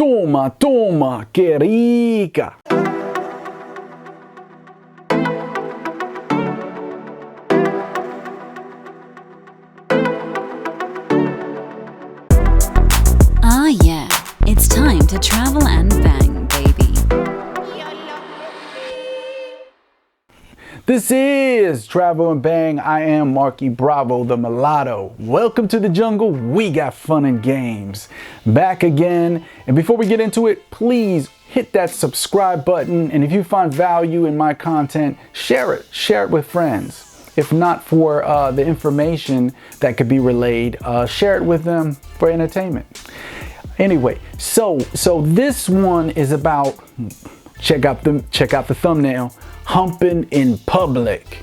Toma, toma, que rica. Ah yeah, it's time to travel and bang, baby. This is Travel and Bang. I am Marky Bravo, the mulatto. Welcome to the jungle. We got fun and games. Back again. And before we get into it, please hit that subscribe button. And if you find value in my content, share it. Share it with friends. If not for the information that could be relayed, share it with them for entertainment. Anyway, so this one is about, check out the thumbnail, humping in public.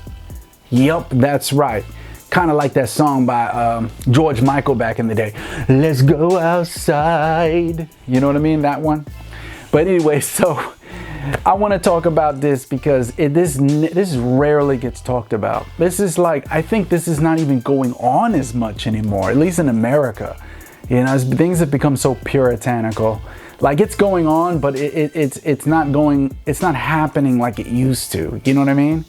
Yup, that's right. Kind of like that song by George Michael back in the day. Let's go outside. You know what I mean? That one. But anyway, so I want to talk about this because this rarely gets talked about. This is like, I think this is not even going on as much anymore, at least in America. You know, things have become so puritanical. Like, it's going on, but it's not happening like it used to. You know what I mean?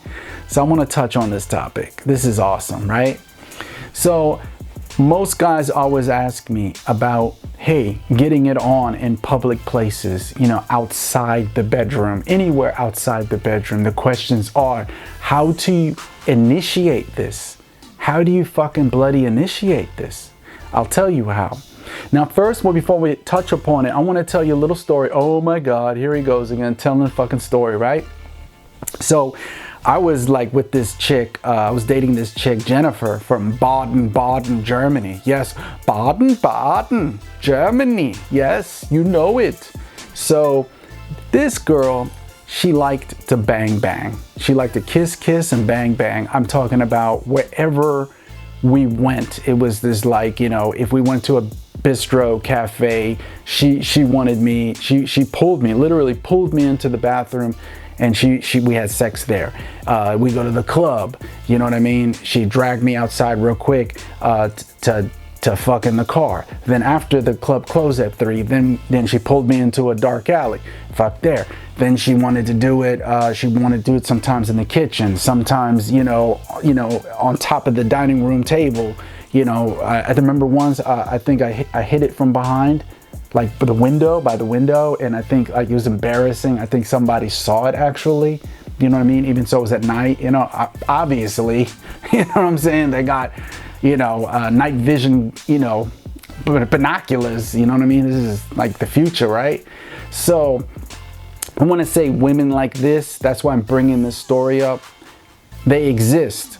So I want to touch on this topic. This is awesome, right? So most guys always ask me about, hey, getting it on in public places, you know, outside the bedroom, anywhere outside the bedroom. The questions are, how do you initiate this? How do you fucking bloody initiate this? I'll tell you how. Now first, well, before we touch upon it, I want to tell you a little story. Oh my God, here he goes again, telling the fucking story, right? So I was like with this chick, I was dating this chick, Jennifer, from Baden, Germany. Yes, Baden, Germany. Yes, you know it. So this girl, she liked to bang. She liked to kiss and bang. I'm talking about wherever we went. It was this, like, you know, if we went to a bistro cafe, she wanted me, she pulled me, literally pulled me into the bathroom, and we had sex there. We go to the club, you know what I mean? She dragged me outside real quick to fuck in the car. Then after the club closed at 3, then she pulled me into a dark alley, fuck there. Then she wanted to do it, sometimes in the kitchen, sometimes, you know, on top of the dining room table. You know, I remember once, I think I hit it from behind, like by the window, and I think like it was embarrassing. I think somebody saw it actually, you know what I mean? Even so, it was at night, you know, obviously, you know what I'm saying? They got, you know, night vision, you know, binoculars, you know what I mean? This is like the future, right? So I want to say women like this, that's why I'm bringing this story up. They exist.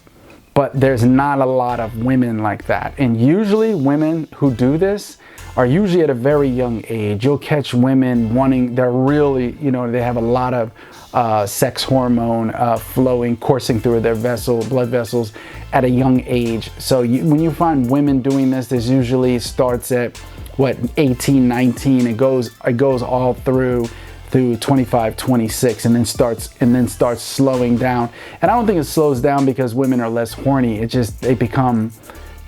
But there's not a lot of women like that. And usually women who do this are usually at a very young age. You'll catch women wanting, they're really, you know, they have a lot of sex hormone coursing through their blood vessels at a young age. So when you find women doing this usually starts at what, 18, 19, it goes all through 25, 26, and then starts slowing down. And I don't think it slows down because women are less horny. It just,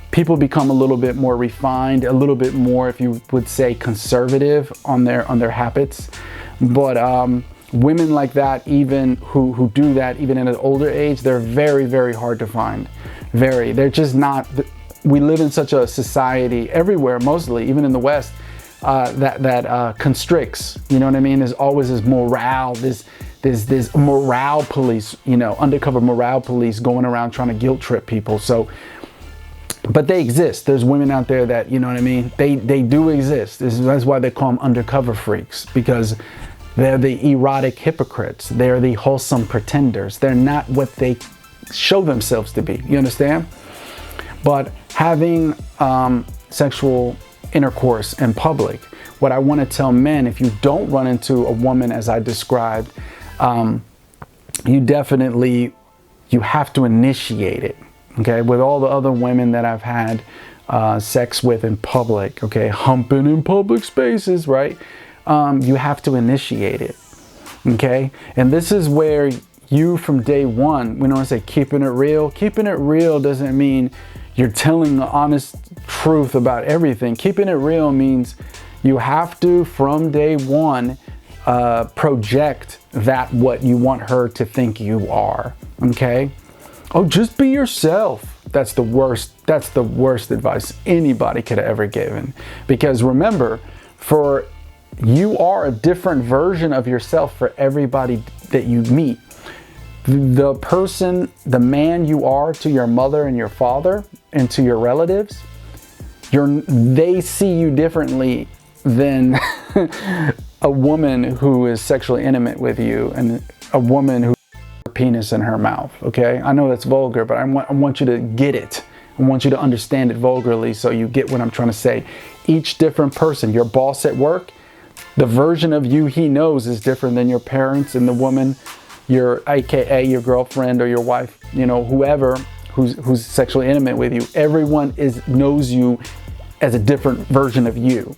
people become a little bit more refined, a little bit more, if you would say, conservative on their habits. But women like that, even who do that even at an older age, they're very, very hard to find. They're just not. We live in such a society everywhere, mostly, even in the West, that constricts, you know what I mean? There's always this morale, this morale police, you know, undercover morale police going around trying to guilt trip people. So, but they exist. There's women out there that, you know what I mean? They do exist. That's why they call them undercover freaks, because they're the erotic hypocrites. They're the wholesome pretenders. They're not what they show themselves to be. You understand? But having sexual intercourse in public, what I want to tell men, if you don't run into a woman as I described, you have to initiate it. Okay, with all the other women that I've had sex with in public, okay, humping in public spaces, right? You have to initiate it. Okay, and this is where you, from day one, when I say keeping it real doesn't mean you're telling the honest truth about everything. Keeping it real means You have to, from day one, project that what you want her to think you are. Okay? Oh, just be yourself. That's the worst advice anybody could have ever given. Because remember, you are a different version of yourself for everybody that you meet. The man you are to your mother and your father and to your relatives, they see you differently than a woman who is sexually intimate with you and a woman who penis in her mouth. Okay, I know that's vulgar, but I want you to get it. I want you to understand it vulgarly so you get what I'm trying to say. Each different person, your boss at work, the version of you he knows is different than your parents and the woman, your AKA your girlfriend or your wife, whoever who's sexually intimate with you. Everyone knows you as a different version of you.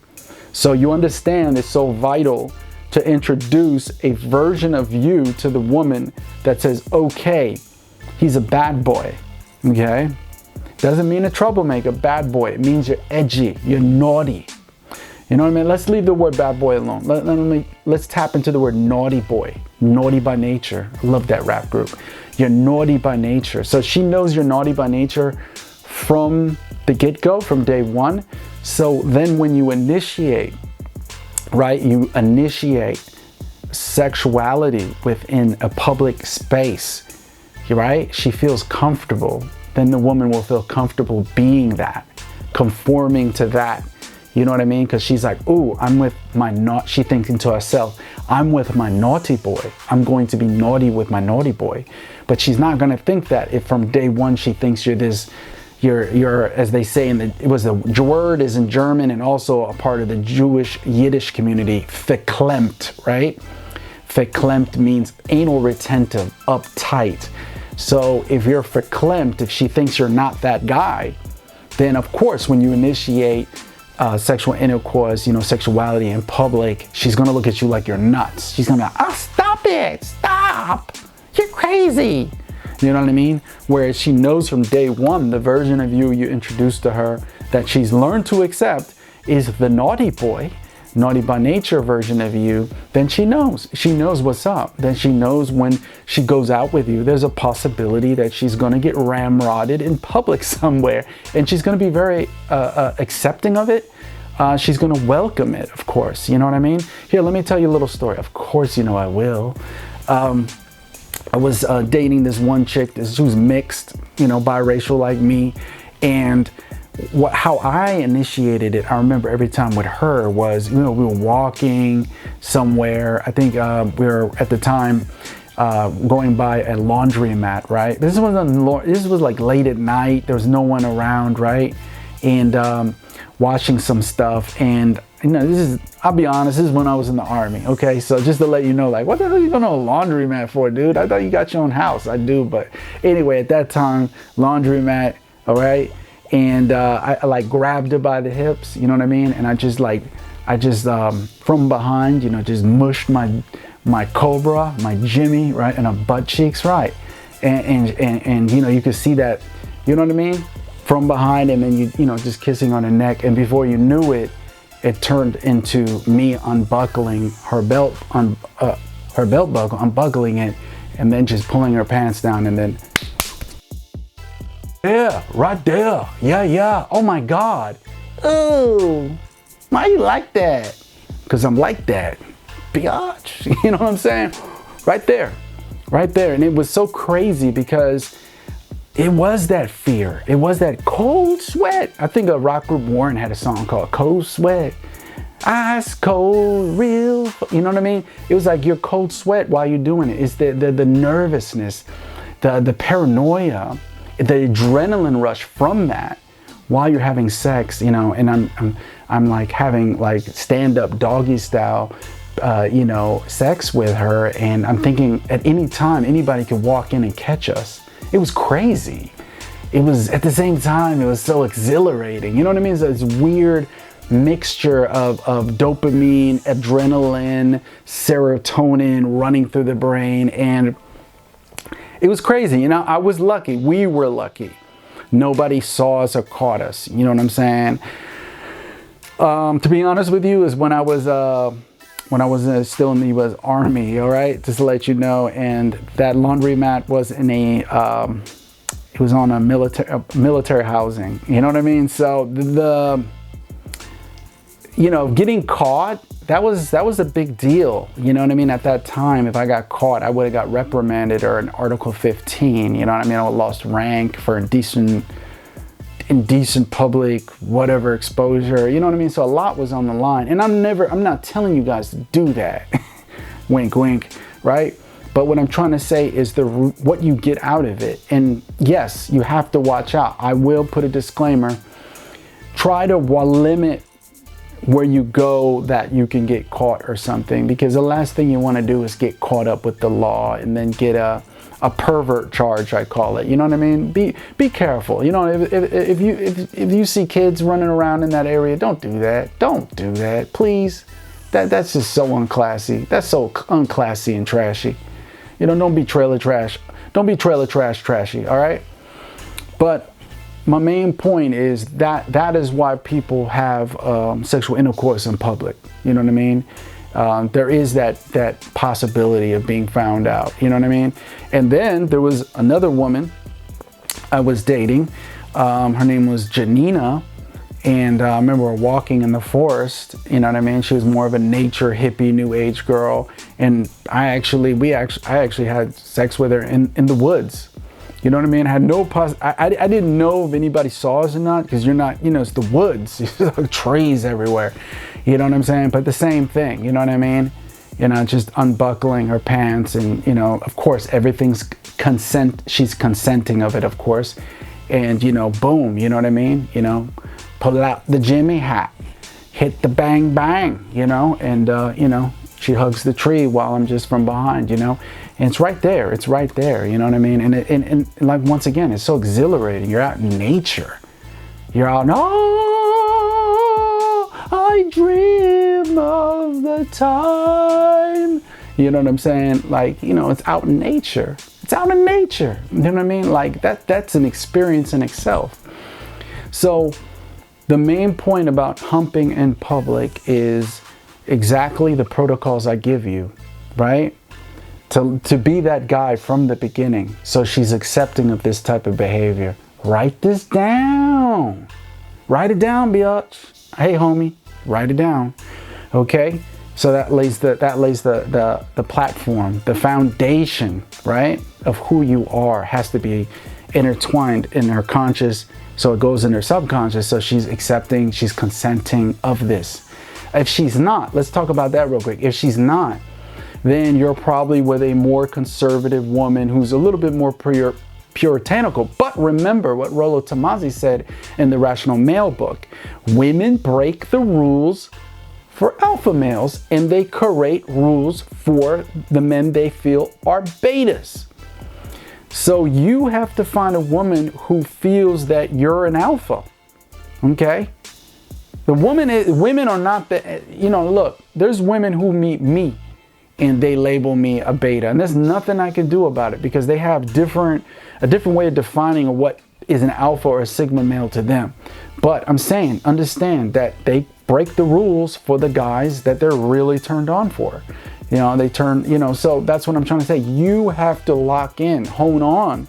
So you understand it's so vital to introduce a version of you to the woman that says, okay, he's a bad boy, okay? Doesn't mean a troublemaker, bad boy. It means you're edgy, you're naughty. You know what I mean? Let's leave the word bad boy alone. Let's tap into the word naughty boy, naughty by nature. I love that rap group. You're naughty by nature. So she knows you're naughty by nature from the get-go, from day one. So then when you initiate, right? You initiate sexuality within a public space, right? She feels comfortable. Then the woman will feel comfortable being that, conforming to that. You know what I mean? Because she's like, ooh, she thinking to herself, I'm with my naughty boy. I'm going to be naughty with my naughty boy. But she's not going to think that if from day one she thinks you're, as they say the word is in German and also a part of the Jewish Yiddish community, verklempt, right? Verklempt means anal retentive, uptight. So if you're verklempt, if she thinks you're not that guy, then of course when you initiate sexual intercourse, sexuality in public, she's gonna look at you like you're nuts. She's gonna be like, oh, stop it, stop, you're crazy. You know what I mean? Whereas she knows from day one, the version of you introduced to her that she's learned to accept is the naughty boy, naughty by nature version of you, then she knows what's up. Then she knows when she goes out with you, there's a possibility that she's gonna get ramrodded in public somewhere, and she's gonna be very accepting of it. She's gonna welcome it, of course. You know what I mean? Here, let me tell you a little story. Of course, I will. I was dating this one chick who's mixed, biracial like me, and how I initiated it, I remember every time with her was, we were walking somewhere. I think we were at the time going by a laundromat, right? This was like late at night. There was no one around, right? And washing some stuff. And I'll be honest, this is when I was in the Army, okay? So just to let you know, like, what the hell are you going to a laundromat for, dude? I thought you got your own house. I do, but anyway, at that time, laundromat, all right? And I like grabbed her by the hips, you know what I mean? And I just from behind, just mushed my cobra, my Jimmy, right? And her butt cheeks, right? And you could see that, you know what I mean? From behind, and then just kissing on her neck. And before you knew it, it turned into me unbuckling her belt buckle, unbuckling it, and then just pulling her pants down, and then yeah, right there. Yeah. Oh my God. Oh, why you like that? Because I'm like that, biatch. You know what I'm saying? Right there. And it was so crazy because it was that fear. It was that cold sweat. I think a rock group Warren had a song called Cold Sweat. Ice cold, real. You know what I mean? It was like your cold sweat while you're doing it. It's the nervousness, the paranoia, the adrenaline rush from that while you're having sex, and I'm like having like stand-up doggy style, sex with her, and I'm thinking at any time anybody could walk in and catch us. It was crazy. It was at the same time, it was so exhilarating. You know what I mean? It's this weird mixture of dopamine, adrenaline, serotonin running through the brain, and it was crazy. I was lucky. We were lucky. Nobody saw us or caught us. You know what I'm saying? To be honest with you, is when I was still in the U.S. Army. All right, just to let you know. And that laundromat was in a it was on a military housing. You know what I mean? So getting caught, that was a big deal. You know what I mean? At that time, if I got caught, I would have got reprimanded or an Article 15. You know what I mean? I would have lost rank for indecent public whatever exposure. You know what I mean? So a lot was on the line. And I'm not telling you guys to do that. Wink, wink, right? But what I'm trying to say is what you get out of it. And yes, you have to watch out. I will put a disclaimer. Try to limit where you go that you can get caught or something, because the last thing you want to do is get caught up with the law and then get a pervert charge, I call it. You know what I mean? Be careful. You know, if you see kids running around in that area, don't do that. Don't do that, please. That's just so unclassy. That's so unclassy and trashy. You know, don't be trailer trash. Don't be trailer trash trashy, all right? But my main point is that is why people have sexual intercourse in public. You know what I mean? There is that possibility of being found out. You know what I mean? And then there was another woman I was dating. Her name was Janina. And I remember walking in the forest, you know what I mean? She was more of a nature hippie, new age girl. And I actually had sex with her in the woods. You know what I mean? I had no I didn't know if anybody saw us or not, because you're not, you know, it's the woods, there's trees everywhere. You know what I'm saying? But the same thing, you know what I mean? You know, just unbuckling her pants and, you know, of course, everything's she's consenting of it, of course. And, you know, boom, you know what I mean? You know, pull out the Jimmy hat, hit the bang bang, you know, and, you know, she hugs the tree while I'm just from behind, you know, and it's right there, you know what I mean? And like, once again, it's so exhilarating. You're out in nature. You're out, oh, I dream of the time. You know what I'm saying? Like, you know, it's out in nature. It's out in nature. You know what I mean? Like that's an experience in itself. So the main point about humping in public is exactly the protocols I give you, right? To be that guy from the beginning, so she's accepting of this type of behavior. Write this down. Write it down, biatch. Hey, homie, write it down. Okay? So that lays the platform, the foundation, right, of who you are has to be intertwined in her conscious, so it goes in her subconscious, so she's accepting, she's consenting of this. If she's not, let's talk about that real quick. If she's not, then you're probably with a more conservative woman who's a little bit more puritanical. But remember what Rollo Tomasi said in the Rational Male book. Women break the rules for alpha males, and they create rules for the men they feel are betas. So you have to find a woman who feels that you're an alpha, okay? Women are not the, you know, look, there's women who meet me and they label me a beta, and there's nothing I can do about it, because they have a different way of defining what is an alpha or a sigma male to them. But I'm saying, understand that they break the rules for the guys that they're really turned on for. You know, they turn, you know, so that's what I'm trying to say. You have to lock in, hone on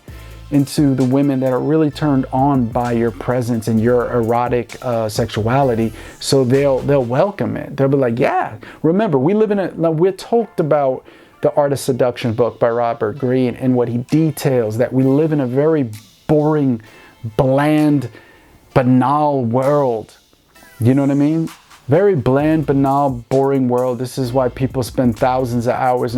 into the women that are really turned on by your presence and your erotic sexuality, so they'll welcome it. They'll be like, yeah. Remember, we're talked about the Art of Seduction book by Robert Greene, and what he details that we live in a very boring, bland, banal world. You know what I mean? Very bland, banal, boring world. This is why people spend thousands of hours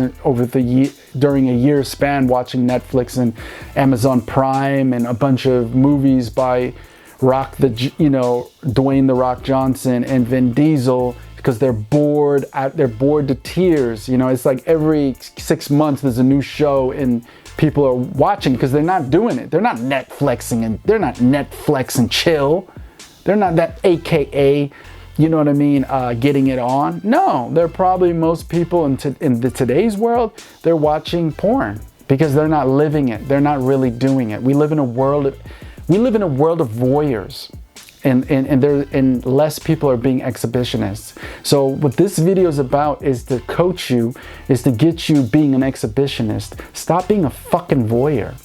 during a year span watching Netflix and Amazon Prime and a bunch of movies by Dwayne "The Rock" Johnson and Vin Diesel, because they're bored to tears. You know, it's like every 6 months there's a new show and people are watching because they're not doing it. They're not Netflixing and chill. They're not that AKA, you know what I mean, getting it on. No, they're probably, most people in today's world, they're watching porn because they're not living it. They're not really doing it. We live in a world of voyeurs. and less people are being exhibitionists. So what this video is about is to coach you, is to get you being an exhibitionist. Stop being a fucking voyeur.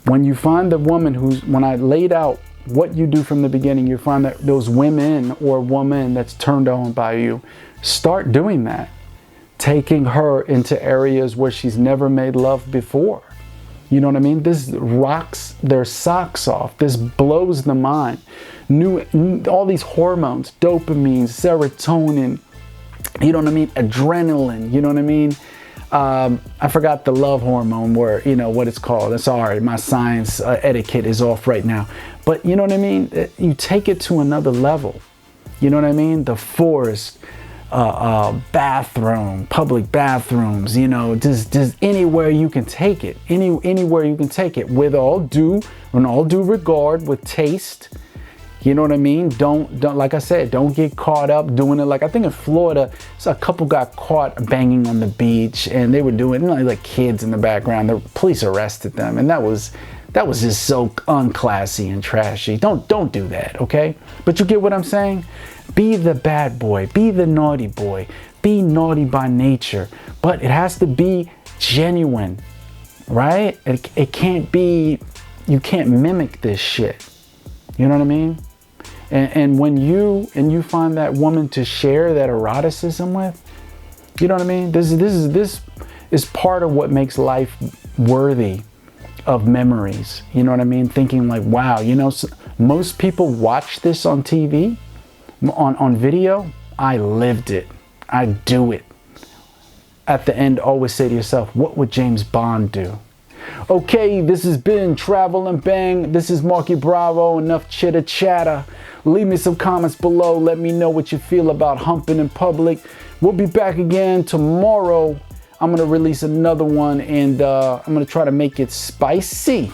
When you find the woman when I laid out what you do from the beginning, you find that those women or woman that's turned on by you, start doing that. Taking her into areas where she's never made love before. You know what I mean? This rocks their socks off. This blows the mind. All these hormones, dopamine, serotonin, you know what I mean? Adrenaline, you know what I mean? I forgot the love hormone, where, you know, what it's called. Sorry, my science etiquette is off right now. But you know what I mean? You take it to another level. You know what I mean? The forest, bathroom, public bathrooms, you know, just anywhere you can take it. Anywhere you can take it, with all due regard, with taste. You know what I mean? Don't, like I said, don't get caught up doing it. Like, I think in Florida, so a couple got caught banging on the beach, and they were doing, you know, like kids in the background. The police arrested them, and that was just so unclassy and trashy. Don't do that, okay? But you get what I'm saying? Be the bad boy, be the naughty boy, be naughty by nature, but it has to be genuine, right? It can't be, you can't mimic this shit. You know what I mean? And when you find that woman to share that eroticism with, you know what I mean? This is part of what makes life worthy of memories. You know what I mean? Thinking like, wow, you know, most people watch this on TV, on video. I lived it. I do it. At the end, always say to yourself, what would James Bond do? Okay, this has been Travel and Bang. This is Marky Bravo. Enough chitter chatter. Leave me some comments below. Let me know what you feel about humping in public. We'll be back again tomorrow. I'm going to release another one, and I'm going to try to make it spicy.